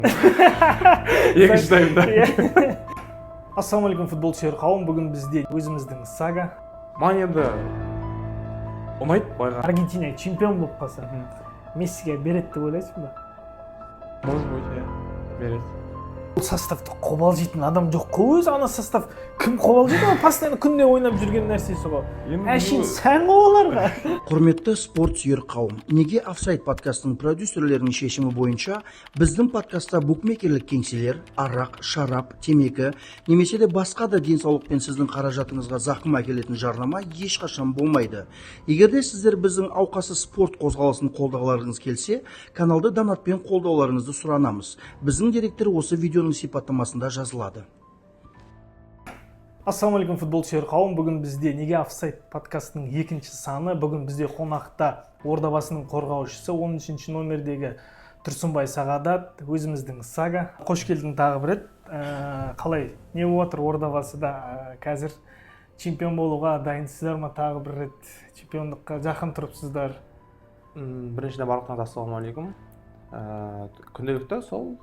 Екінші таймда. Ассалаумалейкум футбол сүйер қауым, бүгін бізде өзіміздің Сага. Маған енді ұнайды байға. Аргентина чемпион болып қалса, Мессиге береді деп ойлайсың ба? Может быть, иә, береді. Бұл составта қобалжитын адам жоқ қой, өзі ана состав кім қобалжиды, ол постоянно күнде ойнап жүрген нәрсесі ғой. Әшейін сән ғой оларға. Құрметті спорт сүйер қауым, неге офсайд подкастының продюсерлерінің шешімі бойынша біздің подкастта букмекерлік кеңселер, арақ, шарап, темекі, немесе де басқа да денсаулық пен сіздің қаражатыңызға зақым әкелетін жарнама ешқашан болмайды. Егер де сіздер біздің ауқасы спорт қозғалысын қолдағыларыңыз келсе, каналды донатпен қолдауларыңызды сұранамыз. Біздің деректер осы видеоның сипаттамасында жазылады. Ассалаумалейкум футбол сүйер қауым, бүгін бізде неге офсайд подкастының екінші саны. Бүгін бізде қонақта Ордабасының қорғаушысы 13-ші номердегі Тұрсынбай Сағадат, өзіміздің Сага. Қош келдің тағы бір рет. Қалай, не болып отыр Ордабасыда? Қазір чемпион болуға дайынсыздар ма? Тағы бір рет чемпиондыққа жақын тұрыпсыздар? Біріншіден барлықтарыңызға ассалаумалейкум. Күнделікті сол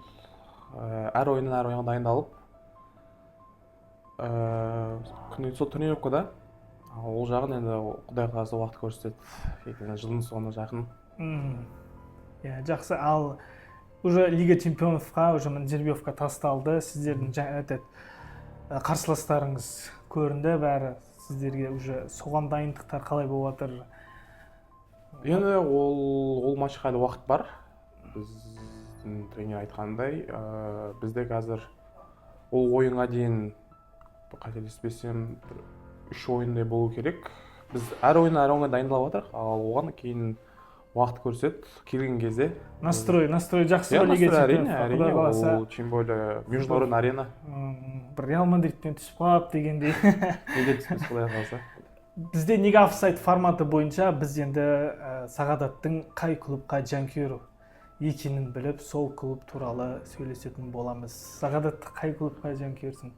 әр ойынға дайындалып, сол тренировкада, ол жағын енді Құдай қаласа уақыт көрсетеді, жылдың соңына жақын. Жақсы, ал уже Лига чемпионовқа, уже жеребьевка тасталды, сіздердің қарсыластарыңыз көрінді, бәрі сіздерге уже соған дайындықтар қалай болып жатыр? Енді ол матчқа әлі уақыт бар. Біздің тренер айтқандай, бізде қазір ол ойынға дейін қателеспесем 3 ойындай болу керек. Біз әр ойынға дайындалып жатырық, ал оған кейін уақыт көрсет, келген кезде. Настрой жақсы ба Лига чемпионовқа? Әрине, ол тем более международный арена. Бір Реал Мадридпен түсіп қалып дегендей. Неге түспес Құдай қаласа. Бізде неге офсайд форматы бойынша біз енді Сағадаттың қай клубқа жанкүйері екенін біліп, сол клуб туралы сөйлесетін боламыз. Сағадат қай клубқа жанкүйерсің?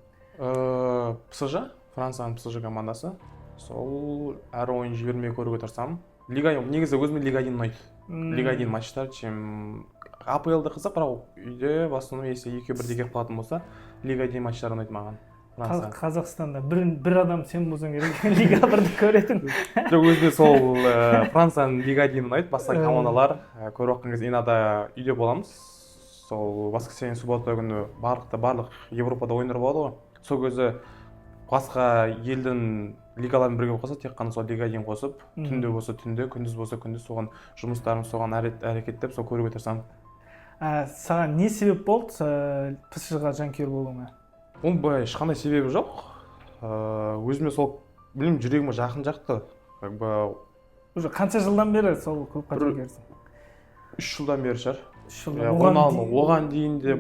ПСЖ, Францияның ПСЖ командасы. Сол әр ойын жібермей көруге тырысамын. Негізі өзіме Лига 1 ұнайды. Лига 1 матчтар, чем АПЛ-ді қызық, бірақ үйде басынан если 2-1 келіп қалатын болса, Лига 1 матчтар ұнайды маған. Қазақстанда бір адам сен болсаң керек, Лига 1-ді көретін. Жоқ, өзіме сол Францияның Лига 1 ұнайды, басқа командалар көріп жатқан кезде инада үйде боламыз. Сол воскресенье, суббота күні барлық Европада ойындар болады ғой. Сол кезде басқа елдің лигаларын бірге қоса, тек қана сол Лига 1 қосып, түнде болса түнде, күндіз болса күндіз, соған жұмыстарым соған әрекеттеп, сол көруге тырысамын. Саған не себеп болды ПСЖ-ға жанкүйер болуыңа? Оның ешқандай себебі жоқ. Өзіме сол жүрегіме жақын жақты. Уже қанша жылдан бері сол клубқа жанкүйерсің? 3 жылдан бері шығар. Оған дейін де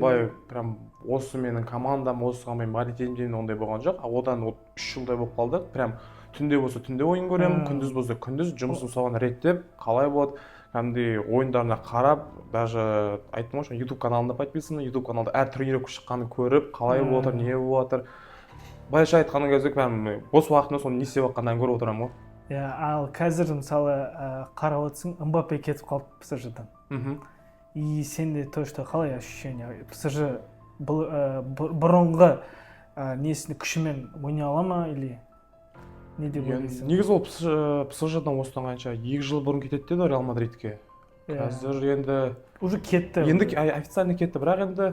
прям осы менің командам, осыған мен баритетімден ондай болған жоқ. Одан 3 жылдай болып қалды. Прям түнде болса түнде ойын көремін, күндіз болса күндіз, жұмысым соған реттеп, қалай болады, кәдімгідей ойындарына қарап, даже айттым ғой, YouTube каналында подписан, YouTube каналда әр тренировка шыққанын көріп, қалай болып жатыр, не болып жатыр. Былайша айтқан кезде прям бос уақытымда соны не істеп жатқанын көріп отырамын ғой. Ал қазір мысалы қарап отырсың, Мбаппе кетіп қалды ПСЖ-дан. И сенде точно қалай ощущение? ПСЖ бұрынғы несіне күшімен ойнай ала ма или не деп ойлайсың? Негізі ол ПСЖ-дан осыдан қанша 2 жыл бұрын кетеді деді Реал Мадридке. Қазір енді уже кетті. Енді официально кетті, бірақ енді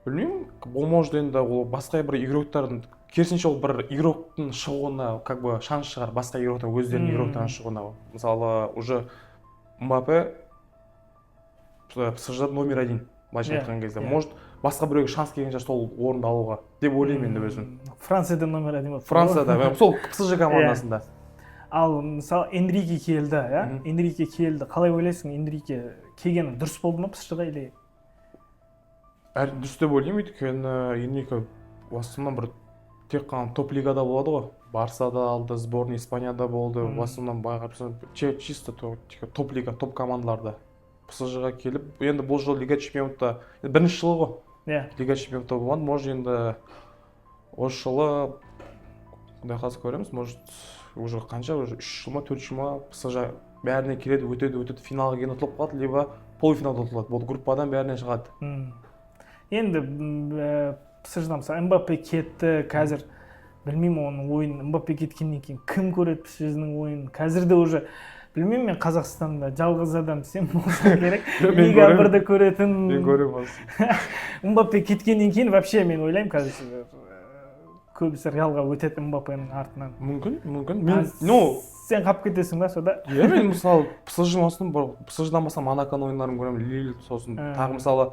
білмеймін, ол может енді ол басқа бір игроктардың, керісінше ол бір игроктың шығуына как бы шанс шығар, басқа игроктар өздерінің игроктарынан шығуына. Мысалы, уже Мбаппе ПСЖ номер 1, былайша айтқан кезде. Может, басқа біреуге шанс келген шығар сол орынды алуға деп ойлаймын енді өзім. Францияда номер 1 болды. Францияда, сол ПСЖ командасында. Ал мысалы Энрике келді, Энрике келді. Қалай ойлайсың, Энрике келгені дұрыс болды ма ПСЖ-ға или? Дұрыс деп ойлаймын, өйткені Энрике в основном бір тек қана топ лигада болады ғой. Барсада алды, сборная Испанияда болды, в основном чисто топ лига, топ командаларда. ПСЖ-ға келіп, енді бұл жыл Лига чемпионатта, бірінші жылы ғой. Лига чемпионатта болған, может енді осы жылы Құдай қаласа көреміз, может уже қанша, уже 3 жыл ма, 4 жыл ма ПСЖ бәріне келеді, өтеді, финалға кейін ұтылып қалады, либо полуфиналда ұтылады. Бұл группадан бәріне шығады. енді псждан мысалы мбаппе кетті, қазір білмеймін оның ойын, мбаппе кеткеннен кейін кім көреді псжның ойынын. Қазірде уже білмеймін, мен Қазақстанда жалғыз адам сен болсаң керек. Лига 1-ді көретін. Мен көремін асын. Мбаппе кеткеннен кейін вообще мен ойлаймын қазір көбісі Реалға өтеді Мбаппенің артынан. Мүмкін. Сен қап кетесің ба сода? Иә, мен мысалы псждан басқа Монаконың ойындарын көремін, Лиль, сосын тағы мысалы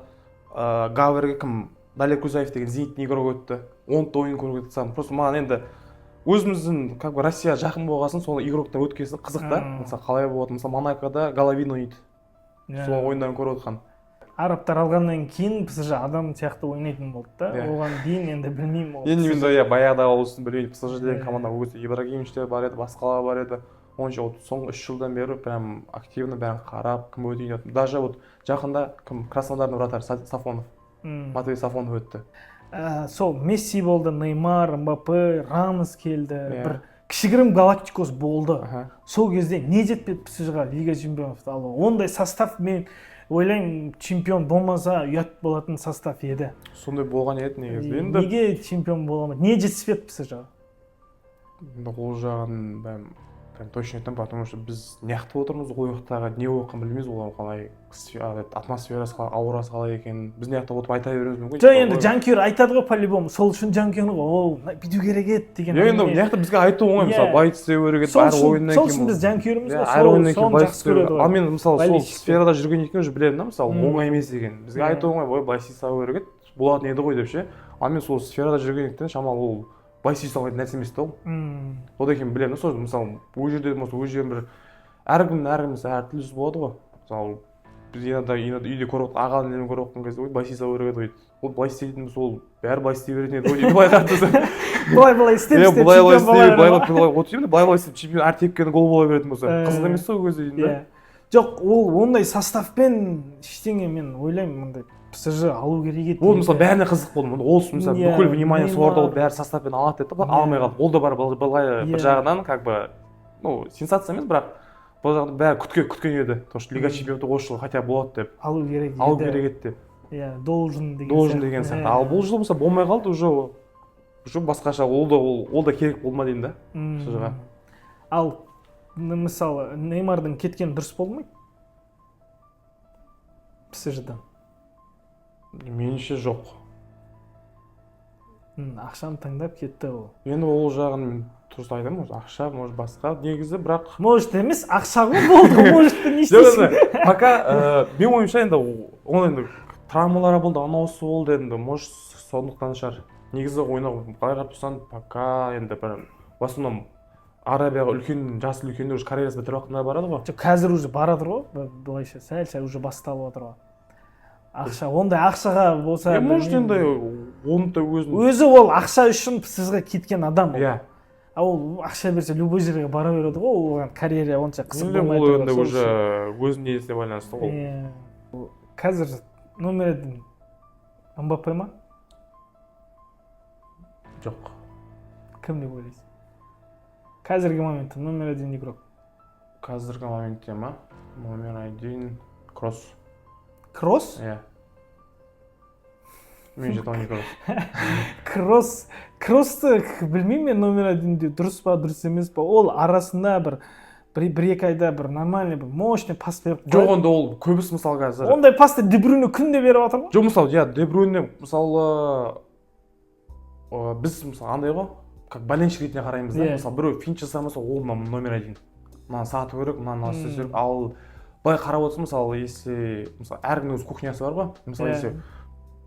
Гаверге кім Далер Кузаев деген зениттің игрок өтті. 10 ойын көруге тырысамын. Просто маған енді өзіміздің как бы Россия жақын болғасын, сол игроктар өткесін қызық та. Мысалы қалай болады? Мысалы Монакода Головин ойнайды. Сол ойындарын көріп отқан. Арабтар алғаннан кейін псж адам сияқты ойнайтын болды да. Оған дейін енді білмеймін. Енді мен баяғыда болсын білмеймін, псж деген команда өте Ибрагимовичтер бар еді, басқалар бар еді. Онша соңғы 3 жылдан бері прям активно бәрін қарап, кім өтейін. Даже вот жақында кім Краснодардың вратары Сафонов. Матвей Сафонов өтті. Сол Месси болды, Неймар, Мбаппе, Рамос келді. Бір кішігірім галактикос болды. Сол кезде не жетпеді псжға Лига чемпионовты алуға? Ондай состав мен ойлаймын чемпион болмаса ұят болатын состав еді. Сондай болған еді негізі. Неге чемпион бола алмады? Не жетіспеді псжға? Ол жағын прям точно айтамын, потому что біз неяқты отырмыз, ол жақтағы не оқығанын білмейміз, олар қалай атмосферасы қалай, аурасы қалай екенін біз неяқта отырып айта беруіміз мүмкін. жоқ, енді жанкүйер айтады ғой по-любому, сол үшін жанкүйер ол бүйту керек еді деген. енді неяқта бізге айту оңай, мысалы бай істеу керек еді, әр ойыннан кейін. Сол үшін біз жанкүйеріміз ғой, соны жақсы көреді ғой. ал мен мысалы сол сферада жүргеннен кейін уже білемін да, мысалы оңай емес екенін. Бізге айту оңай, ой бай істеу керек еді, болатын еді ғой деп ше. ал мен сол сферада жүргендіктен шамалы ол байси салмайтын нәрсе емес та ол. Одан кейін білемін да, сол мысалы ол жерде бір әркім әртүрлісі болады ғой. Мысалы біз үйде көріп ағаның інімін көріп отқан кезде ой байси салу керек еді ғой. Ол былай істейтін болса ол бәрі былай істей беретін еді ғой дейді, былай тартса. Былай істеп чемпион әр тепкені гол бола беретін болса қызық емес қой ол кезде деймін да. жоқ, ол ондай составпен ештеңе мен ойлаймын мындай псж алу керек еді. ол мысалы бәріне қызық болды. Ол мысалы бүкіл внимание соларда болды, бәрі составпен алады деді, алмай қалды. Ол да бар былай бір жағынан как бы сенсация емес, бірақ бұл жағынан бәрі күткен еді. То что Лига чемпионаты осы жыл хотя болады деп. Алу керек еді деп. Иә, должен деген сияқты. Ал бұл жыл болса болмай қалды, уже басқаша, ол да керек болмады деймін да псжға. Ал мысалы Неймардың кеткені дұрыс болды ма псждан? Меніңше жоқ. Ақшаны таңдап кетті ол. Енді ол жағын мен дұрыс айтамын, ақша, может басқа негізі, бірақ может емес, ақша ғой болды, может не істейсің. Пока мен ойымша енді ол енді травмалары болды, анауысы болды енді, может сондықтан шығар. Негізі ойнау қалай қарап тұрсаң, пока енді бір в основном Арабияға жасы үлкендер уже карьерасы бітіріп жатқандар барады ғой. Қазір уже барады ғой, былайша сәл уже басталып отыр ғой. Ақша, ондай ақшаға болса... Может енді өзі ол ақша үшін псжға кеткен адам. Иә. Ол ақша берсе любой жерге бара береді ғой, оған карьера онша қысып болмайды. Ол енді уже өзінің несіне байланысты ғой. Қазір номер 1 Мбаппе ма? Жоқ. Кім деп ойлайсың? Қазіргі моментте номер 1 игрок. Қазіргі моментте ма? Номер 1 Кросс. Кросс? Иә. Мен жет оны Кросс. Кроссты білмеймін мен номер 1-де дұрыс па, дұрыс емес па. Ол арасында бір-екі айда бір нормальный, бір мощный пас беріп. Жоқ, онда ол көбісі мысалы қазір. Ондай пасты Де Брюйне күнде беріп жатыр ма? Жоқ, мысалы, Де Брюйне мысалы біз мысалы андай ғой, как болельщик ретінде қараймыз да. Мысалы біреу финт жасамаса, ол номер 1. Мынаны сату керек, мынаны істеу керек. Ал былай қарап отырсың, мысалы, если мысалы әркімнің өз кухнясы бар ғой. Мысалы, если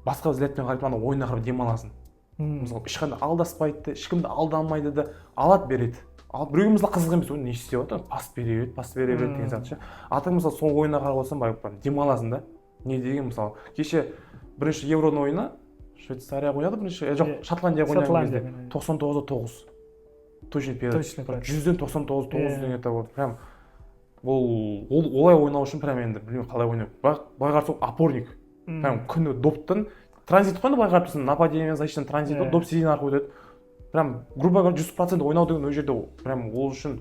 басқа взглядпен қарап ана ойына қарап демаласың. Мысалы, ешқандай алдаспайды, ешкімді алдамайды да, алады береді. Ал біреуімізді қызық емес, не істеп отыр? Пас бере береді деген сияқты ше. Атың мысалы сол ойына қарап отырсаң, барып демаласың да. Не деген мысалы, кеше бірінші Евроның ойыны Швейцария ойнады бірінші, жоқ, Шотландия ойнаған кезде 99-9. Точно перед. 100-ден 99-9 деген это болды. Прям олай ойнау үшін прям енді білмеймін қалай ойнау. Былай қарасаң опорник. Прям күні доптан транзит қойды, былай қарап тұрсаң, нападение защитадан транзит доп середина арқылы өтеді. Прям грубо говоря 100% ойнау деген ол жерде прям ол үшін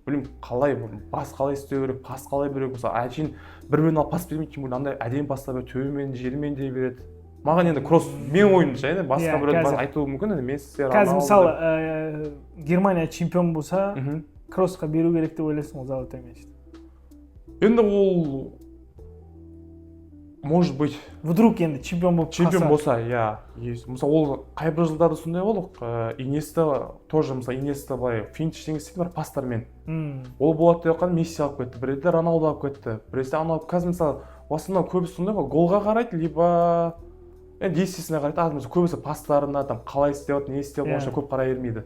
білмеймін қалай бас қалай істеу керек, пас қалай беру керек. Мысалы әшейін бір-біріне алып пас бермейді, тем более андай әдемі пастар береді, төбемен жермен де береді. маған енді кросс менің ойымша енді басқа Иә, біреу қазір- айтуы мүмкін енді Месси қазір Роналду мысалы Германия чемпион болса Мгм. кроссқа беру керек деп ойлайсың ғой золотой мяч. енді ол может быть Вдруг енді чемпион болып чемпион қалса. болса иә мысалы ол қайбір жылдарда сондай болды Инеста тоже мысалы Инеста былай финт ештеңе істейді бір пастармен ол болады деп жатқан Месси алып кетті бір ретте Роналду алып кетті бір ретте анау алып қазір мысалы в основном көбісі сондай ғой голға қарайды либо енді действиесіне қарайды аз көбісі пастарына там қалай істеп жатыр не істеп Иә. онша көп қарай бермейді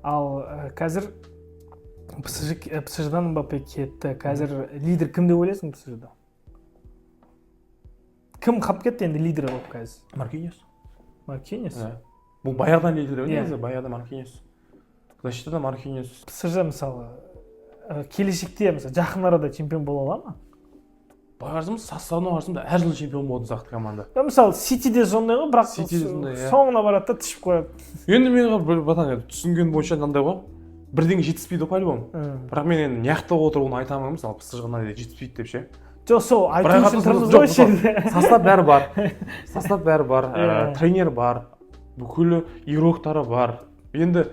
Ал қазір PSG-дан Мбаппе кетті. Қазір лидер кім деп ойлайсың PSG-да? Кім қалып кетті енді лидер болып қазір? Маркиньос Маркиньос. бұл баяғыдан лидер ғой Иә. негізі баяғыда Маркиньос защитада Маркиньос PSG мысалы келешекте мысалы жақын арада чемпион бола ала ма? бағарсымыз составына қарасам әр жылы чемпион болатын сияқты команда Мысалы Ситиде сондай ғой, бірақ Ситиде сондай, иә. соңына барады да тышып қояды. енді мен бір батан түсінген бойынша мынандай ғой бірдеңе жетіспейді по-любому бірақ мен енді мыяқта отырып оны айта алмаймын мысалы PSG мынандай жетіспейді деп ше Жоқ, сол айту бірақ үшін тұрмыз жоқ, ғой мысалы, состав бәрі бар Иә. тренер бар бүкіл игроктары бар енді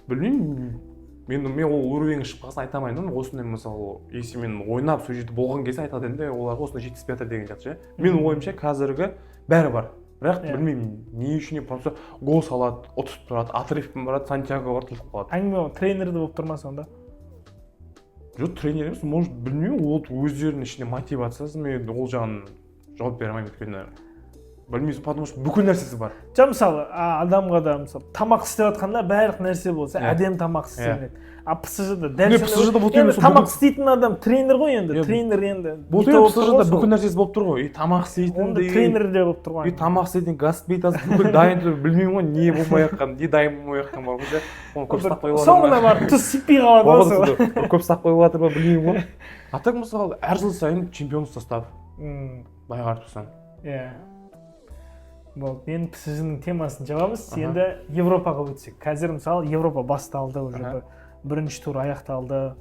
білмеймін мен ол уровеньге шығып қалсын айта алмаймын осындай мысалы если мен ойнап сол жерде болған кезде айтады енді оларға осындай жетіспей жатыр деген сияқты ше менің ойымша қазіргі бәрі бар бірақ Иә. білмеймін не үшін просто гол салады ұтып тұрады отрывпен барады Сантьяго барады ұтып қалады әңгіме тренерді болып тұр ма сонда? жоқ тренер емес может білмеймін ол өздерінің ішінде мотивациясы мен ол жағын жауап бере алмаймын өйткені білмейсің потому что бүкіл нәрсесі бар Жоқ, мысалы адамға да мысалы тамақ істеп жатқанда барлық нәрсе болса Иә. әдемі тамақ істелінеді. А PSG-да Не, PSG-да бұл енді емес, тамақ бүкіл- істейтін адам тренер ғой енді. Иә, Тренер енді. бұл бүйтіп болып тұр PSG-да ғой сол. бүкіл нәрсесі болып тұр ғой и тамақ істейтін Онда тренер де болып тұр ғой. и тамақ істейтін газ плитасы бүкіл дайын тұр білмеймін ғой не болмай жатқан не дайын болмай жатқан бар ғой оны көп ұстап қойып Соңына барып тұз сеппей қалады ғой сол. көп ұстап қойып жатыр ма білмеймін ғой а так мысалы әр жыл сайын чемпион состав былай қарап тұрсаң Иә. Болды, енді PSG-ның темасын жабамыз. Аха. Енді Европаға өтсек. Қазір мысалы Европа басталды уже. Аха. Бірінші тур аяқталды.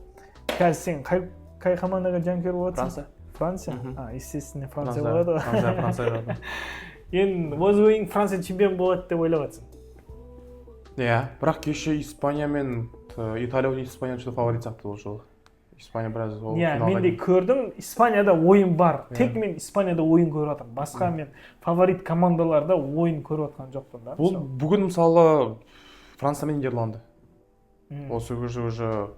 Қазір сен қай командаға жанкүйер боласың? Франция. Франция? Естественно, Франция болады ғой. Франция Енді өз ойың Франция чемпион болады деп ойлап жатсың. иә бірақ кеше Испания мен Италия Испания что фаворит сияқты бұл жолы Испания біраз Иә, мен де көрдім. Испанияда ойын бар. Тек мен Испанияда ойын көріп жатырмын. Басқа мен фаворит командаларда ойын көріп жатқан жоқпын да. бұл бүгін мысалы Франция мен Нидерланды осы уже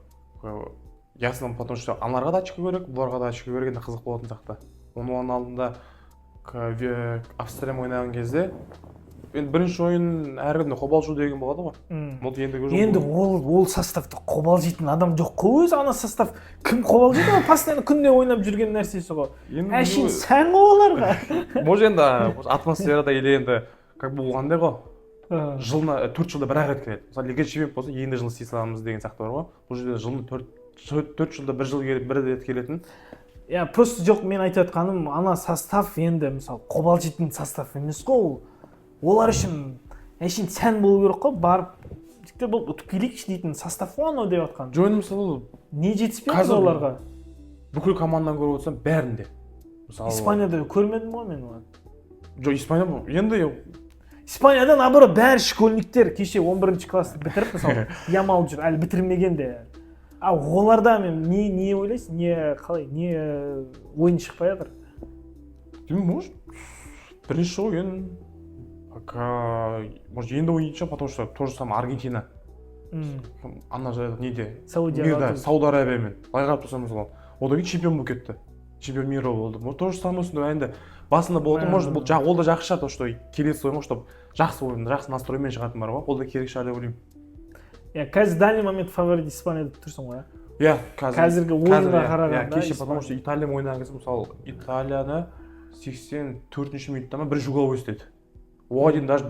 ясно потому что аналарға да очко керек бұларға да очко керек енді қызық болатын сияқты оның алдында Австриямен ойнаған кезде енді бірінші ойын әркімде қобалжу деген болады ғой енді ол составта қобалжитын адам жоқ қой өзі ана состав кім қобалжиды ғой постоянно күнде ойнап жүрген нәрсесі ғой әшейін сән ғой оларға может енді атмосферада или енді как бы болғандай ғой жылына 4 жылда бір ақ рет келеді мысалы лига чемпион болса енді жылы істей саламыз деген сияқты бар ғой бұл жерде жылына 4 жылда бір жыл келіп бір рет келетін иә просто жоқ мен айтып жатқаным ана состав енді мысалы қобалжитын состав емес қой ол олар үшін әшейін сән болу керек қой барып жігіттер бұл ұтып келейікші дейтін состав қой анау деп жатқан жоқ енді мысалы не жетіспей жатыр оларға бүкіл команданы көріп отырсам бәрінде мысалы Испанияда көрмедім ғой мен оны жоқ Испания енді Испанияда наоборот бәрі школьниктер кеше 11 классты бітіріп мысалы Ямал жүр әлі бітірмеген де а оларда мен не ойлайсың не қалай не ойын шықпай жатыр может бірінші ойын может енді ойнайынша потому что то же самое Аргентина ана жағы неде Сауд Арабиямен былай қарап тұрсам мысалы одан кейін чемпион болып кетті чемпион мира болды может то же самое осындай енді басында болды может бұл ол да жақсы шығар то что келесі ойын ғой чтобы жақсы ойын жақсы настроймен шығатын бар ғой ол да керек шығар деп ойлаймын иә қазір данный момент фаворит Испанияда тұрсың ғой иә қазіргі ойынға қарағанда кеше потому что Италиямен ойнаған кезде мысалы Италияны 84-ші минутта ма бірінші угловой істеді оған дейін даже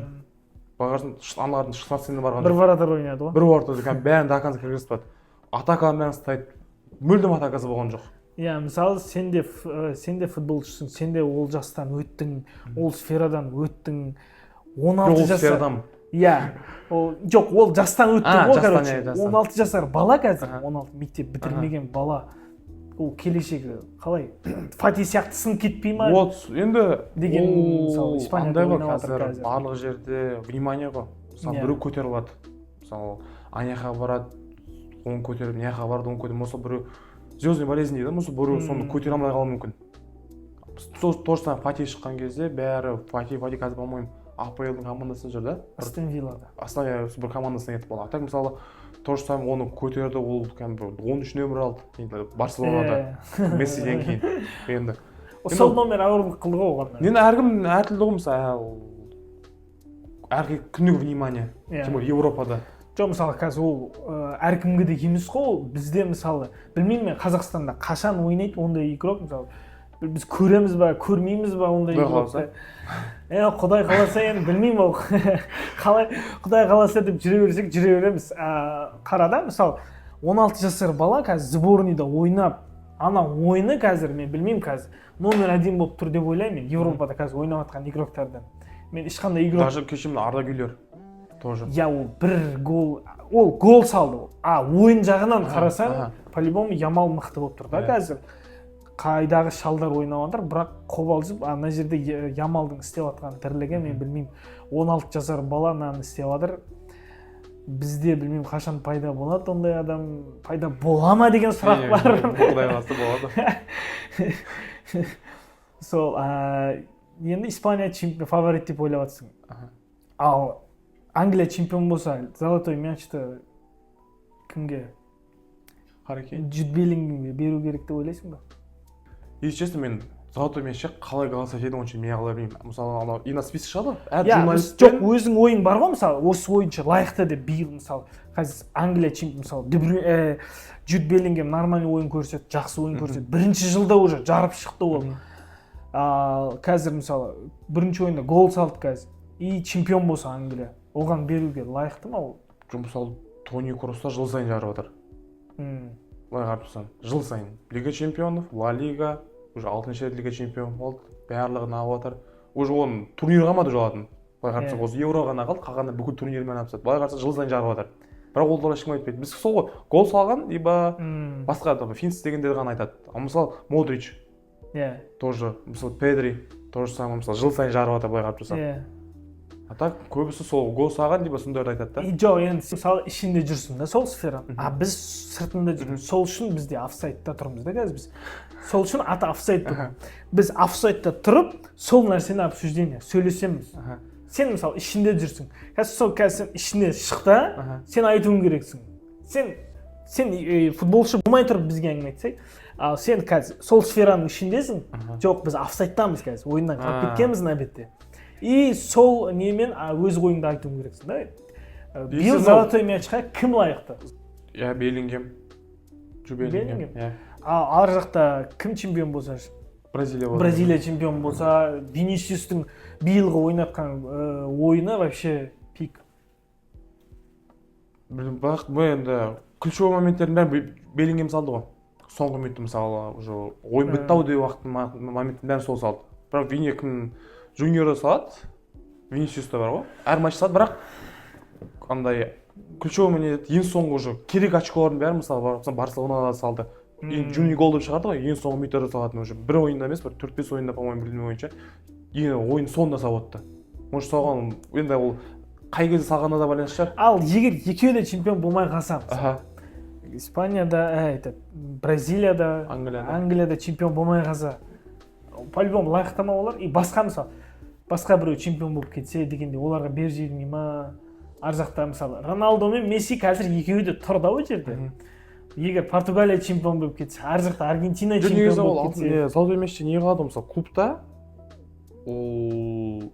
бағарсын аналардың 16-іне барған бір вратарь ойнады ғой бір вратарь бәрін до конца кіргізіп атаканың бәрін ұстайды мүлдем атакасы болған жоқ иә мысалы сен де футболшысың сен де ол жастан өттің ол сферадан өттің 16 жасар иә жоқ ол жастан өттің ғой короче 16 жасар бала қазір 16 мектеп бітірмеген бала ол келешегі қалай Фати сияқты сынып кетпей ма вот енді деген мысалы Испанияда андай ғой ойнап жатыр қазір қазір. барлық жерде внимание ғой. Мысалы Иә. біреу көтеріп алады. Мысалы ана барады, оны көтеріп, мына жаққа барады, оны көтеріп, мысалы біреу звездный болезнь дейді, мысалы біреу соны көтере алмай қалуы мүмкін. Сол то же самое Фати шыққан кезде бәрі Фати қазір по-моему АПЛ-дің командасында жүр да. Астон Виллада. Основа бір командасына кетіп қалды. А так мысалы то же самое оны көтерді, ол кәдімгі 13 нөмір алды. Енді Барселонада Мессиден кейін. Енді Сол номер ауырлық қылды ғой оған. енді әркім әртүрлі ғой мысалы. Әркім күннің внимание. Тем более Европада. Жоқ, мысалы қазір ол әркімге де емес қой, ол бізде мысалы білмеймін мен Қазақстанда қашан ойнайды ондай игрок мысалы біз көреміз ба көрмейміз ба ондай игрокты. Құдай қаласа енді білмеймін ол қалай Құдай қаласа деп жүре берсек жүре береміз. Қара да мысалы 16 жасар бала қазір сборныйда ойнап ана ойыны қазір мен білмеймін қазір номер 1 болып тұр деп ойлаймын мен Европада қазір ойнап жатқан игроктардан. Мен ешқандай игрок Даже кешімді Арда Гүлер тоже. Я ол бір гол, ол гол салды. Ойын жағынан қарасаң, по-любому Ямал мықты болып тұр да қазір. Қайдағы шалдар ойнап жатыр, бірақ қобалжып, ана жерде Ямалдың істеп жатқан тірлігі мен білмеймін. 16 жасар бала наны істеп жатыр. Бізде білмеймін қашан пайда болады ондай адам, пайда бола ма деген сұрақ бар. Құдай қаласа болады. Сол, енді Испания фаворит деп ойлап жатсың. Ал Англия чемпион болса, золотой мячты кімге? Харри Джуд Беллингемге беру керек деп ойлайсың ба? Если честно, мен золотой мячты қалай голосовать етуін онша мен қалай білмеймін. Мысалы, анау и на список шығады. Әр журналист жоқ, өзің ойың бар ғой, мысалы, осы ойыншы лайықты деп биыл мысалы, қазір Англия чемпион, мысалы, Джуд Беллингем нормальный ойын көрсетті, жақсы ойын көрсетті. Бірінші жылда уже жарып шықты ол. Қазір мысалы, бірінші ойында гол салды қазір. И чемпион болса Англия. Оған беруге лайықты ма ол? Мысалы, Тони Кросста жыл сайын жарып жатыр. Былай қарап тұрсаң, жыл сайын Лига чемпионов, Ла Лига, уже 6-шы рет Лига чемпион болды, барлығын алып жатыр. Уже оның турнирға ма жолатын. Былай қарап тұрсаң, осы Евро ғана қалды, қалғанда бүкіл турнирмен қатысады. Былай қарасаң, жыл сайын жарып жатыр. Бірақ ол туралы ешкім айтпайды. Біз сол ғой, гол салған, либо басқа финс дегендер ғана айтады. А мысалы, Модрич тоже, мысалы, Педри тоже самое, мысалы, жыл сайын жарып жатыр, былай қарап тұрсаң. А так көбісі сол гол салған либо сондайларды айтады да. Жоқ, енді мысалы ішінде жүрсің да сол сфера. Біз сыртында жүрміз. Сол үшін бізде офсайдта тұрмыз да қазір біз. Сол үшін аты офсайд тұр. Біз офсайдта тұрып, сол нәрсені обсуждение сөйлесеміз. Сен мысалы ішінде жүрсің. Қазір сен ішінде шықта, сен айтуың керексің. Сен футболшы болмай тұрып бізге әңгіме айтсай, ал сен қазір сол сфераның ішіндесің. Жоқ, біз офсайдтамыз қазір. Ойыннан қалып кеткенбіз мына бетте. И сол немен өз ойыңды айтуың керексің да. Биыл золотой мячқа кім лайықты? Беллингем. Беллингем. Ар жақта кім чемпион болса? Бразилия чемпион болса, Винисиустың биылғы ойнатқан ойыны вообще пик. Бірақ бұл енді ключевой моменттердің бәрі Беллингем салды ғой. Соңғы минутта мысалы уже ойын бітті ау деп уақыттың моментінің бәрін сол салды. Бірақ Виньякның Жуниоры салады, Винисиуста бар ғой, әр матч салады, бірақ андай ключевой момент ең соңғы уже керек очколардың бәрі мысалы Барселонада салды. Жуни гол деп шығарды ғой, ең соңғы минуттарда салатын уже бір ойында емес, бір 4-5 ойында по-моему білмей бойынша ойын соңында салыпты. Может соған енді ол қай кезде салғанда да байланысты шығар. Ал егер екеуі де чемпион болмай қалса, Испанияда, Бразилияда, Англияда чемпион болмай қалса, по-любому лайықтама олар. И басқа мысалы, басқа біреу чемпион болып кетсе дегенде оларға бер жегілмей ма? Ар жақта мысалы Роналдо мен Месси қазір екеуі де тұр да ол жерде. Егер Португалия чемпион болып кетсе, ар жақта Аргентина чемпион болып кетсе, золотой мячты не қалады мысалы клубта. Ол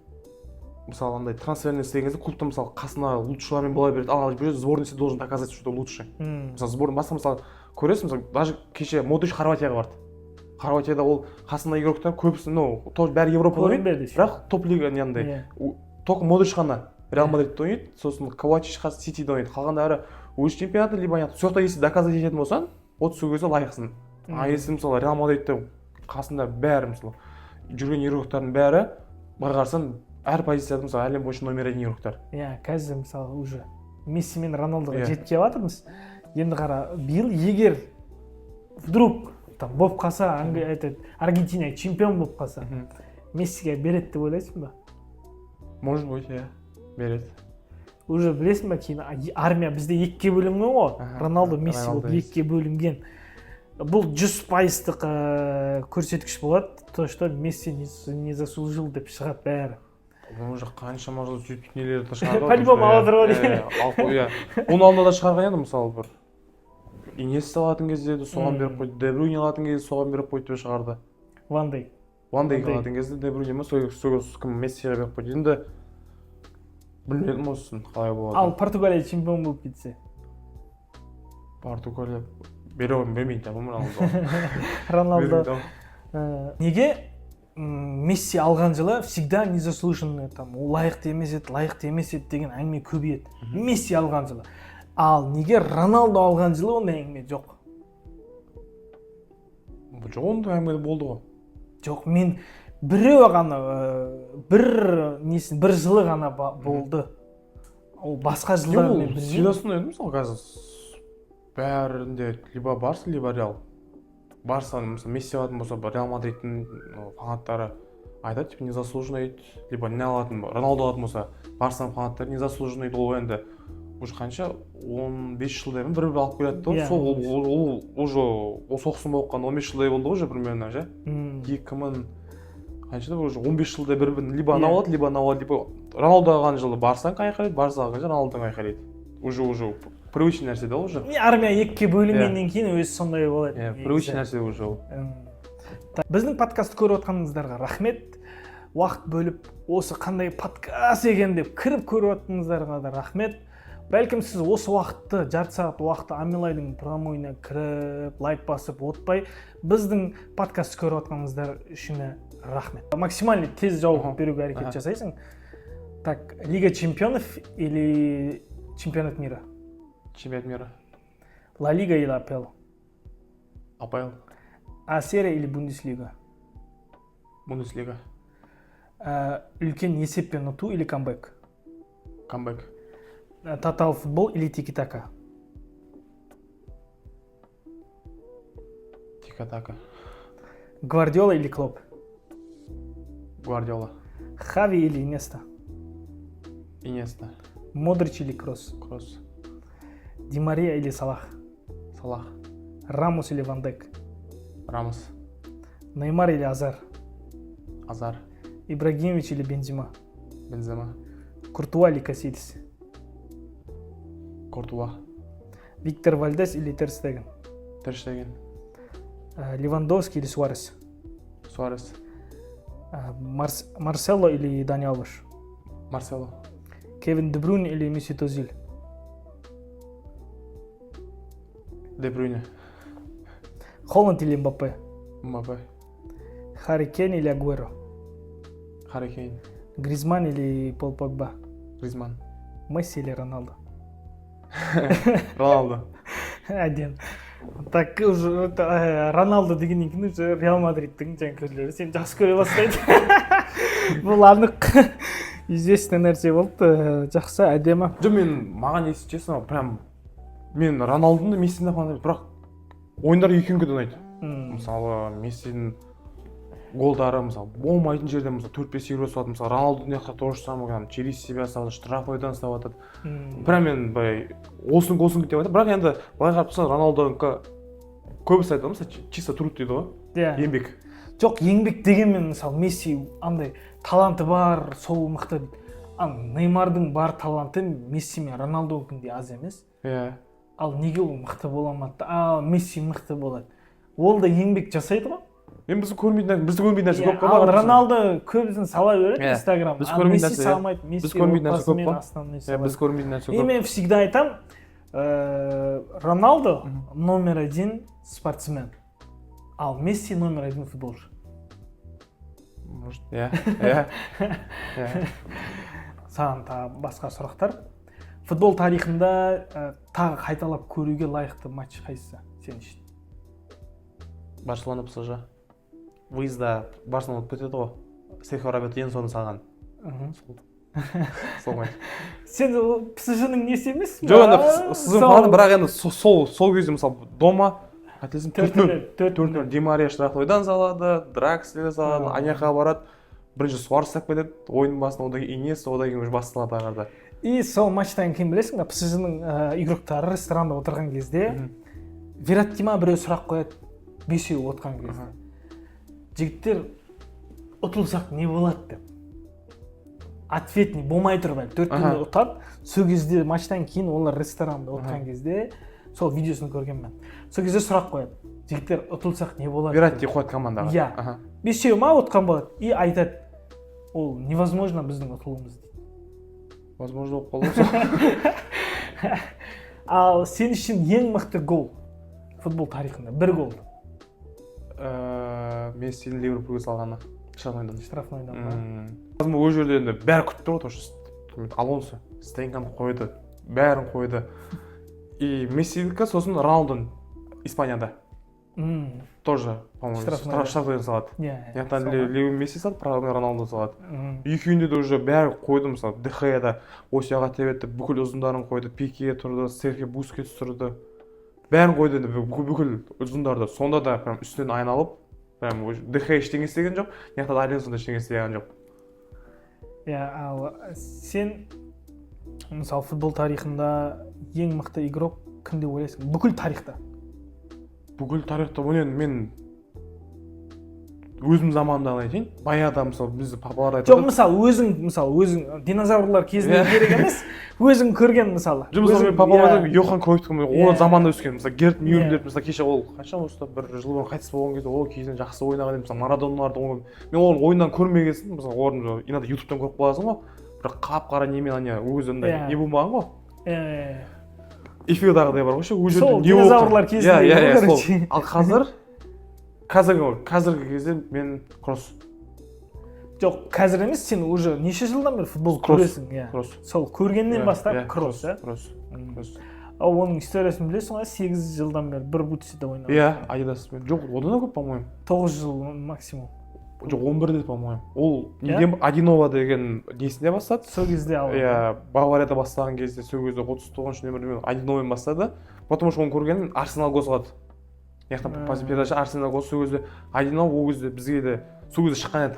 мысалы андай трансферный істеген кезде клубта мысалы қасына лучшылармен бола береді. Ал бұл жерде сборныйсы должен доказать, что лучше. Мысалы сборный басқа мысалы көресің, мысалы даже кеше Модрич Хорватияға барды. Хорватияда ол қасында игроктар көбісі, бәрі Европада ойнайды, бірақ топ лига неандай. Только Модрич қана Реал Мадридте ойнайды, сосын Ковачич қасы Ситиде ойнайды. Қалғандары өз чемпионаты либо нет. Сол жақта если доказать ететін болсаң, от сол кезде лайықсың. А если мысалы Реал Мадридте қасында бәрі мысалы жүрген игроктардың бәрі былай қарасаң әр позицияда мысалы әлем бойынша номер 1 игроктар. Қазір мысалы уже Месси мен Роналдоға жетіп келіп жатырмыз. Енді қара, биыл егер вдруг там болып қалса Аргентина чемпион болып қалса Мессиге береді деп ойлайсың ба? Может быть, иә, береді. Уже білесің ба, кейін армия бізде екіге бөлінген ғой, Роналдо, Месси болып екіге бөлінген. Бұл 100%-лық көрсеткіш болады, то что Месси не заслужил деп шығады бәрі. Уже қаншама жыл сөйтіп нелерді шығарды. По-любому алып отыр ғой деймін. Иә. Оның алдында да шығарған еді, мысалы бір Иньеста алатын кезде де соған беріп қойды, Де Брюйне алатын кезде соған беріп қойды деп шығарды. Ван Дейк алатын кезде Де Брюйне ме, сол кім Мессиге беріп қойды. Енді білмедім осысын қалай болады. Ал Португалия чемпион болып кетсе? Португалия бермейді, Роналдо. Неге Месси алған жылы всегда незаслуженно, лайықты емес еді деген әңгіме көбейеді. Месси алған жылы. Ал неге Роналдо алған жылы ондай әңгіме жоқ? Жоқ, ондай әңгіме болды ғой. Жоқ, мен біреу ғана бір жылы ғана болды. Ол басқа жылдар мен білмеймін. Силасын еді, мысалы қазір бәрінде либо Барса, либо Реал. Барса, мысалы Месси алатын болса, Реал Мадридтің фанаттары айтады, типа незаслуженно дейді, либо не алатын, Роналдо алатын болса, Барсаның фанаттары незаслуженно дейді, ол енді уже қанша 15 жылдай бір алып келеді ғой. Сол уже ол соқсын болып қалған 15 жылдай болды уже примерно, ше? 2000 қаншада уже 15 жылдай бір-бірін либо анау алады, либо Роналдо алған жылы Барсаң қайқайлайды, Барса алған жылы Роналдоң қайқайлайды. Уже привычный нәрсе да уже. Армия екіге бөлінгеннен кейін өзі сондай болады. Привычный нәрсе уже ол. Біздің подкастты көріп отқаныңыздарға рахмет. Уақыт бөліп, осы қандай подкаст екен деп кіріп көріп отқаныңыздарға да рахмет. Бәлкім сіз осы уақытты, жарты сағат уақытты Амилайдың промойына кіріп, лайк басып отпай, біздің подкастты көріп отқаныңыздар үшін рахмет. Максимально тез жауап беруге әрекет жасайсың. Так, Лига чемпионов или чемпионат мира? Чемпионат мира. Ла Лига или АПЛ? АПЛ. А серия или Бундеслига? Бундеслига. Үлкен есеппен ұту или камбэк? Камбэк. Тотал футбол или тики-така? Тики-така. Гвардиола или Клоп? Гвардиола. Хави или Инеста? Инеста. Модрич или Кросс? Кросс. Ди Мария или Салах? Салах. Рамос или Ван Дейк? Рамос. Неймар или Азар? Азар. Ибрагимович или Бензема? Бензема. Куртуа или Касилис? Куртуа. Виктор Вальдес или Тер Стеген? Тер Стеген. Левандовский или Суарес? Суарес. Марсело или Дани Алвеш? Марсело. Кевин Де Брюйне или Месут Озиль? Де Брюйне. Холланд или Мбаппе? Мбаппе. Харри Кейн или Агуэро? Харри Кейн. Гризман или Пол Погба? Гризман. Месси или Роналдо? Роналдо. Один. Так уже Роналдо дегеннен кейін уже Реал Мадридтің жанкүйерлері сені жақсы көре бастайды. Бұл анық известный нәрсе болды. Жақсы, әдемі. Жоқ, маған если честно, прям мен Роналдоны Мессині фанатымын, бірақ ойындары екеуінде де ұнайды. Мысалы, Мессидің голдары, мысалы, болмайтын жерде мысалы 4-5 евро салады, мысалы, Роналду не то же самое, через себя салады, штрафойдан салады. Прям мен олсын деп айтады, бірақ енді былай қарап тұрсаң Роналдонікі көбісі айтады, мысалы, чисто труд дейді ғой. Еңбек. Жоқ, еңбек дегенмен мысалы Месси андай таланты бар, сол мықты дейді. Неймардың бар таланты Месси мен Роналдонікіндей аз емес. Иә. Ал неге ол мықты бола алмады? Месси мықты болады. Ол да еңбек жасайды ғой. Мен бізді көрмейтін нәрсе көп қой. Ал Роналдо көбісін сала береді Инстаграм. Месси салмайды, Месси отбасымен основной салады. Біз көрмейтін нәрсе көп. И мен всегда айтам, Роналдо номер 1 спортсмен, ал Месси номер 1 футболшы. Может, иә. Саған тағы басқа сұрақтар. Футбол тарихында тағы қайталап көруге лайықты матч қайсысы сен үшін? Барселона ПСЖ. Выезда Барселона ұтып кетеді ғой. Серхио Роберто ең соны салған. Сол матч. Сен ПСЖ-ның несі емессің? Жоқ, енді сіздің фаным, бірақ енді сол кезде мысалы дома қателесем 4-0 Ди Мария штрафнойдан салады, Дракслер салады, аяққа барады. Бірінші Суарес тап кетеді, ойын басында одан кейін Иньеста, одан кейін уже басталады ағарда. И сол матчтан кейін білесің бе, PSG-ның игроктары ресторанда отырған кезде Вераттима біреу сұрақ қояды, бесеу отқан кезде. Жігіттер ұтылсақ не болады деп. Ответ не болмай тұр бәл, 4-0 ұтады. Сол кезде матчтан кейін олар ресторанда отқан кезде сол видеосын көргенмін. Сол кезде сұрақ қояды. Жігіттер ұтылсақ не болады? Вератти қояды командаға. Иә. Бесеу ма отқан болады и айтады, ол невозможно біздің ұтылуымыз дейді. Возможно, болып қалуы. Ал сен үшін ең мықты гол футбол тарихында бір гол. Мессидің Ливерпульге салғаны. Штрафнойдан. Ол жерде енді бәрі күтті ғой, тоже Алонсо стенканы қойды, бәрін қойды. И Мессидікі сосын Роналдоны Испанияда. Тоже, по-моему, штрафнойдан салады. Яқтан Лео Месси салды, правда Роналдо салады. Екеуінде де уже бәрі қойды, мысалы, Дехеяда Осияға тебетті, бүкіл ұзындарын қойды, Пике тұрды, Серхио Бускетс тұрды. Бәрін қойды енді бүкіл ұзындарды. Сонда да прям үстінен айналып, прям Дехея ештеңе істеген жоқ, яқтан Алонсо да ештеңе істеген жоқ. Иә, ал сен мысалы футбол тарихында ең мықты игрок кім деп ойлайсың? Бүкіл тарихта. Бүкіл тарихта мен өзім заманымдан айтайын. Баяғыда мысалы бізді папалар айтады. Жоқ, мысалы өзің динозаврлар кезінде керек емес, өзің көрген мысалы. Мысалы мен папалар Йохан Кройфтың ол заманда өскен. Мысалы Герт Мюллер мысалы кеше ол қанша осыда бір жыл бұрын қайтыс болған кезде ол кезінде жақсы ойнаған еді. Мысалы Марадоналарды мен оның ойыннан көрмегенсін. Мысалы олардың иногда ютубтан көріп қаласың ғой. Бір қап-қара немен ане өзінде не болмаған ғой. Эфирдағыдай бар ғой ше, ол жерде не болды? Динозаврлар кезінде. Ал қазіргі кезде мен кросс. Жоқ, қазір емес, сен уже неше жылдан бері футбол көресің, иә. Сол көргеннен бастап кросс, иә? Кросс. Ал оның историясын білесің ғой, 8 жылдан бері бір бутсида ойнады. Иә, Адидаспен. Жоқ, одан да көп, по-моему. 9 жыл максимум. Жоқ, 11-де, по-моему. Ол неден Адинова деген несінде бастады? Сол кезде алды. Иә, Баварияда бастаған кезде, сол кезде 39-ші нөмірмен Адиновамен бастады. Потому что оны көргенін Арсенал қосылады. Яқтан передача Арсенал қосылды, сол кезде Адинова ол кезде бізге де сол кезде шыққан еді.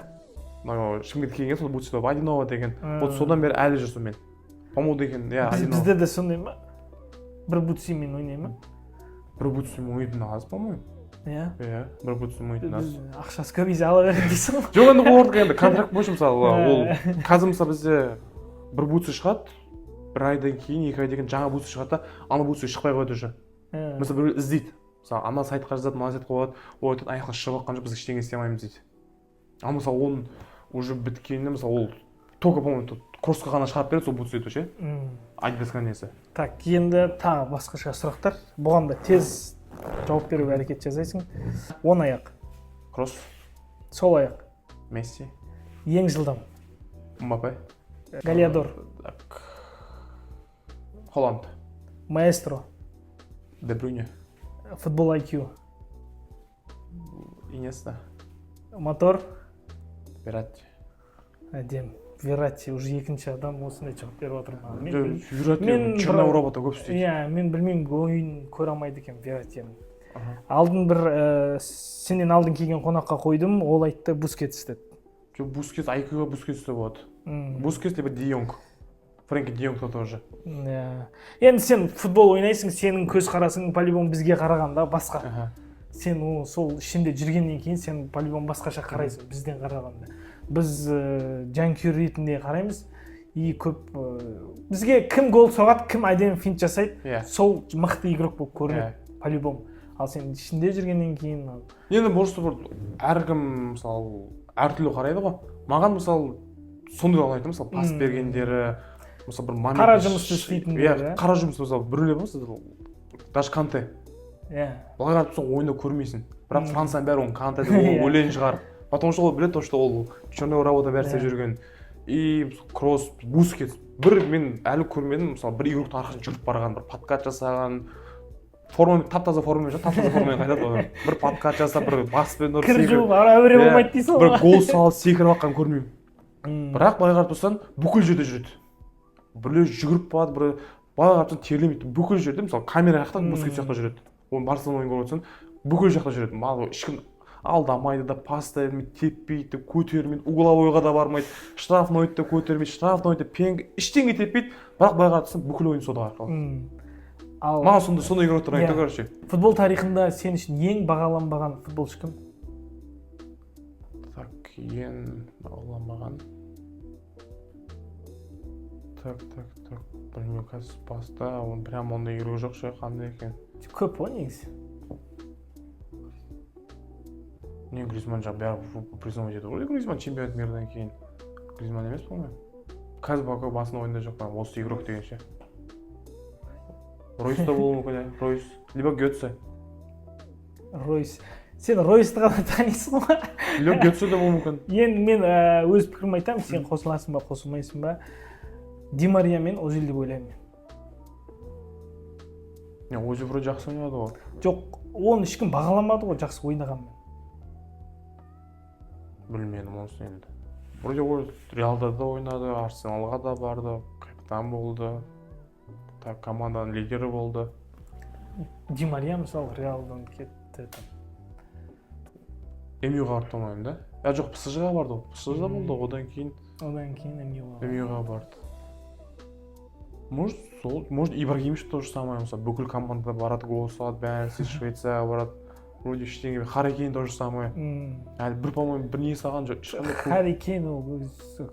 Шымкент келген сол бутсида Адинова деген. Вот содан бері әлі жүр сонымен. По-моему деген, иә, Адинова. Бізде де сондай ма? Бір бутсимен ойнай ма? Бір бутсимен ойнайтын аз, по-моему. Иә. Иә, бір бутсимен ойнайтын аз. Ақшасы көп есе ала береді дейсің ғой. Жоқ, енді олардікі енді контракт бойынша мысалы ол қазір мысалы бізде бір бутсы шығады, бір айдан кейін, 2 айдан кейін жаңа бутсы шығады да, ана бутсы шықпай қойды уже. Мысалы біреу іздейді. Мысалы ана сайтқа жазады, мына сайтқа қояды, ол айтады, аяқтан шығып жатқан жоқ, біз ештеңе істей алмаймыз дейді. Ал мысалы оның уже біткенінде мысалы ол только, по-моему, кроссқа ғана шығарып береді сол бутсыды ше. Адидаска несі. Так, енді тағы басқаша сұрақтар. Бұған да тез жауап беруге әрекет жасайсың. 10 аяқ. Кросс. Сол аяқ. Месси. Ең жылдам. Мбаппе. Галиадор. Холланд. Маэстро. Де Брюйне. Футбол IQ. Иньеста. Мотор. Вератти. Әдем. Вератти уже екінші адам осындай жауап беріп отыр маған. Вератти черный робота көп істейді. Иә, мен білмеймін, ойын көре алмайды екен Вераттині. Алдын бір сенен алдын келген қонаққа қойдым, ол айтты Бускетс деді. Жоқ, Бускетс, IQ-ға Бускетс те болады. Бускетс либо Де Йонг. Фрэнки Де Йонг тоже. Енді сен футбол ойнайсың, сенің көзқарасың по-любому бізге қарағанда басқа. Сен сол ішінде жүргеннен кейін сен по-любому басқаша қарайсың бізден қарағанда. Біз жанкүйер ретінде қараймыз и көп бізге кім гол соғады, кім әдемі финт жасайды, сол мықты игрок болып көрінеді по-любому. Ал сен ішінде жүргеннен кейін енді просто бір әркім мысалы әртүрлі қарайды ғой. Маған мысалы сондай ұнайды, мысалы пас бергендері, мысалы бір момент қара жұмысты істейтіндері. Қара жұмыс мысалы біреулер болса, даже Канте. Былай қарап тұрсаң ойында көрмейсің. Бірақ Францияның бәрі оның Канте деп ойлайтын шығар. Потому что ол біледі, что ол черный работа бәрі істеп жүрген. И кросс, Бускетс. Бір мен әлі көрмедім, мысалы бір игроктың арқасында жүріп барған, бір подкат жасаған, формамен тап-таза формамен қайтады ғой. Бір подкат жасап, бір баспен ұрып кір жуып әуре болмайды дейсің ғой. Бір гол салып секіріп жатқан көрмеймін. Бірақ былай қарап тұрсаң бүкіл жерде жүреді. Біреу жүгіріп барады, біреу былай қарап тұрсаң терлемейді. Бүкіл жерде мысалы камера жақтан Бускетс сияқты жүреді. Оны Барселона ойын көріп отырсаң, бүкіл жақта жүреді. Мал ешкім алдамайды да, пас та бермейді, теппейді, көтермейді, угловойға да бармайды, штрафнойды да көтермейді, штрафнойды пенг ештеңе теппейді, бірақ былай қарасаң бүкіл ойын сода арқылы. Ал Маған сондай игроктар айтты, короче. футбол тарихында сен үшін ең бағаланбаған футболшы кім? Так, ең бағаланбаған. Так. Білмеймін, қазір баста, оны прям ондай игрок жоқ ше, қандай екен. Көп ғой негізі. Не, Гризман жақ бәрі признавать етеді ғой. Гризман чемпионат мирдан кейін. Гризман емес по-моему. Қазір пока басында ойында жоқ, осы игрок деген ше. Ройс та болуы мүмкін, Ройс. Либо Гетце. Ройс. Сен Ройсты ғана танисың ғой? Либо Гетце да болуы мүмкін. Енді мен өз пікірімді айтамын, сен қосыласың ба, қосылмайсың ба? Ди Мария мен Озил деп ойлаймын мен. Озил вроде жақсы ойнады ғой. Жоқ, оны ешкім бағаламады ғой жақсы ойнағанмен. Білмедім онысын енді. Вроде ол Реалда да ойнады, Арсеналға да барды, капитан болды. Так, команданың лидері болды. Ди Мария мысалы Реалдан кетті. МЮ-ға барды ойнайды да? Жоқ, ПСЖ-ға барды ғой. ПСЖ-да болды, одан кейін МЮ-ға барды. Может, Ибрагимович то же самое, мысалы, бүкіл команда барады, гол салады, бәрі Швецияға барады. Вроде ештеңе, Харри Кейн то же самое. Әлі по-моему, бір не салған жоқ. Харри Кейн ол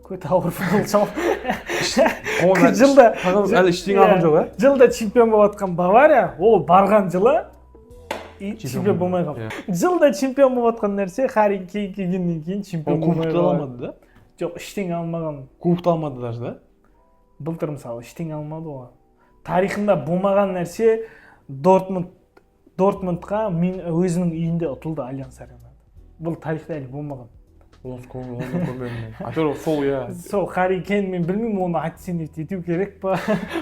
көте ауыр футболшы. Жылда әлі ештеңе алған жоқ, а? Жылда чемпион болып жатқан Бавария, ол барған жылы чемпион болмай қалды. Жылда чемпион болып жатқан нәрсе Харри Кейн келгеннен кейін чемпион болмай қалды. Кубокты алмады да? Жоқ, ештеңе алмаған. Кубокты алмады даже, да? Былтыр мысалы ештеңе алмады ғой. Тарихында болмаған нәрсе Дортмундқа өзінің үйінде ұтылды Альянс аренада. Бұл тарихта әлі болмаған. Оны көрмедім. Во-первых, сол я. Сол Харри Кейн мен білмеймін, оны оценить ету керек па,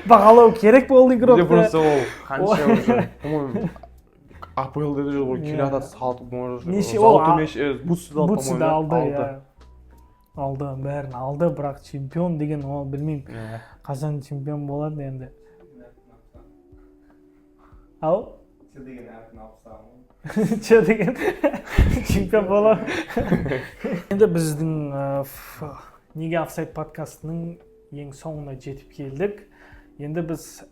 бағалау керек па ол игрокты. Просто ол қанша уже, по-моему, АПЛ-де де ол келе жатады, салды, может, золотой мяч, Бутсыда алды. Алды, бәрін алды, бірақ чемпион деген ол білмеймін. Қашан чемпион болады енді. Ау? Че деген әркін алып сағым. Че деген чемпион болады. Енді біздің Неге офсайд подкастының ең соңына жетіп келдік. Енді біз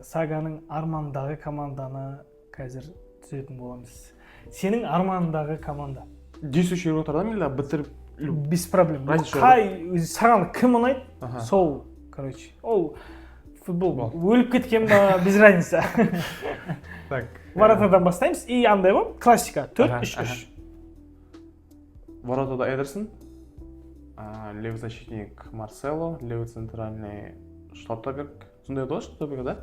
Саганың армандағы команданы қазір түзетін боламыз. Сенің армандағы команда? Действующий игроктардан или бітіріп? Без проблем. Саған кім ұнайды? Сол, короче. Ол футбол өліп кеткен ба, без разница. Так. Воротадан бастаймыз. И андай ғой, классика. 4-3-3. Воротада Эдерсон, левый защитник Марсело, левый центральный Шлоттерберг. Сондай еді ғой Шлоттерберг, да?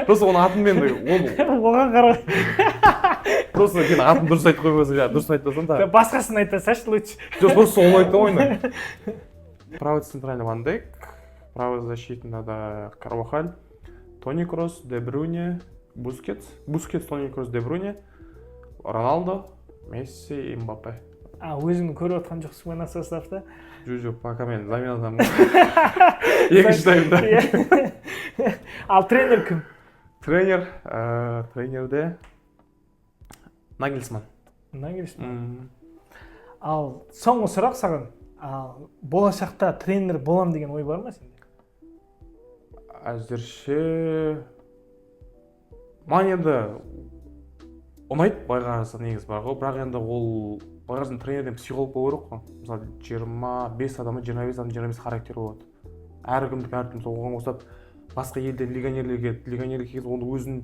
Просто оның атын мен оған қарай. Просто кейін атын дұрыс айтып қоймаса, дұрыс айтпасам да. Басқасын айта салшы лучше. Жоқ, просто сол айтты ойны. Правый центральный Ван Дейк, правый защитный да Карвахаль, Тони Кросс, Де Брюйне, Бускетс, Тони Кросс, Де Брюйне, Роналдо, Месси и Мбаппе. Өзіңді көріп отқан жоқсың ба составта? Жоқ, пока мен заменадан екінші таймда. Ал тренер кім? Тренерде Нагельсман. Ал соңғы сұрақ саған, болашақта тренер болам деген ой бар ма сенде? Әзірше маған енді ұнайды байғарысы негіз бар ғой, бірақ енді ол байғарсын тренерден психолог болу керек қой. Мысалы 25 адамы 25 характер болады. Әркімдік әртүрлі, оған қосап басқа елден легионерлерге келеді, оның өзінің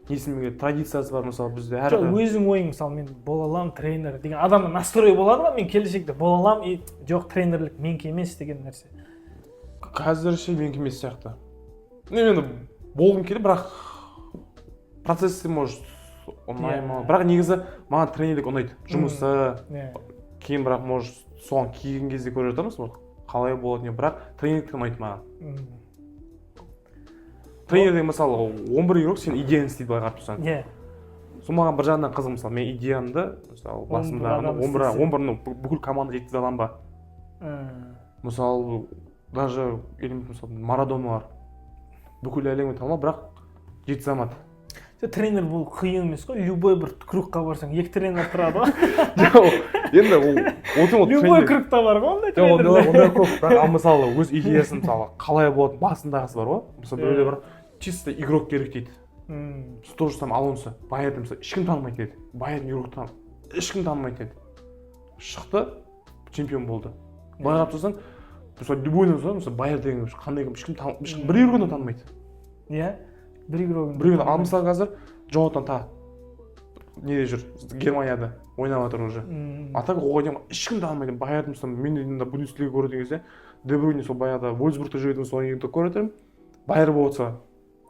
несімен традициясы бар, мысалы бізде жоқ, өзің ойың, мысалы мен бола алам тренер деген адамның настройы болады ғой, мен келешекте бола алам, жоқ тренерлік менікі емес деген нәрсе. Қазірше менікі емес сияқты. Енді болғым келеді, бірақ процессы может ұнаймы, бірақ негізі маған тренерлік ұнайды, жұмысы. Кейін бірақ может соған келген кезде көріп жатамыз, қалай болады, бірақ тренерлік ұнайды маған. Тренерден мысалы 11 игрок сен идеяны істейді былай қарап тұрсаң. Сол маған бір жағынан қызық, мысалы мен идеямды мысалы басымдағы 11-ны бүкіл команда жеткізе аламын ба? Мысалы даже Марадона бар. Бүкіл әлемге танымал, бірақ жеткізе алмады. тренер болу қиын емес қой, любой бір кругқа барсаң екі тренер тұрады ғой. жоқ енді ол Любой кругта бар ғой ондай жоқ тренер. ондай көп, бірақ ал мысалы өз идеясын мысалы қалай болатын басындағысы бар ғой. Мысалы біреулер бар чисто игрок керек дейді. То же самое Алонсо Байерді мысалы ешкім танымайды деді. Байердің игроктан ешкім танымайды деді. Шықты, чемпион болды. Былай қарап тұрсаң, мысалы любойны мысалы Байер деген қандай ешкім бір игрокты танымайды. Иә, бір игрок. Ал мысалы қазір Джонатан Та неде жүр, Германияда ойнап жатыр уже. А так оған ешкім танымайды. Байерді мысалы мен Бундеслига көрген кезде Де Брuyне сол баяғыда Вольсбургта жүрген сол ойынды көретінмін. Байер болса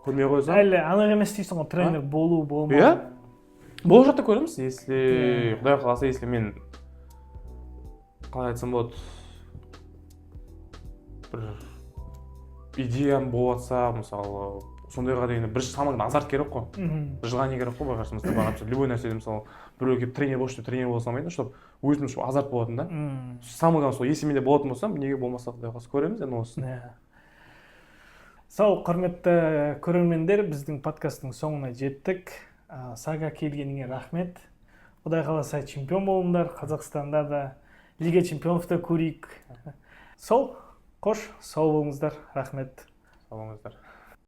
көрмей қойсам. Әлі анық емес дейсің ғой, тренер болу болмау. Иә. Болашақта көреміз, если Құдай қаласа, если мен қалай айтсам болады, бір идеям болатса, мысалы сондайға дейін бір самың азарт керек қой. Бір желание керек қой, бағарсымызда бағарса любой нәрседе мысалы біреу келіп тренер болшы деп тренер бола салмайды, чтобы өзім үшін азарт болатын да. Самыған сол если менде болатын болсам, неге болмаса Құдай қаласа көреміз енді осын. Сау, құрметті көрермендер, біздің подкасттың соңына жеттік. Сага келгеніңе рахмет. Құдай қаласа чемпион болыңдар, Қазақстанда да Лига чемпионов та көрейік. Сол, қош, сау болыңыздар, рахмет. Сау болыңыздар.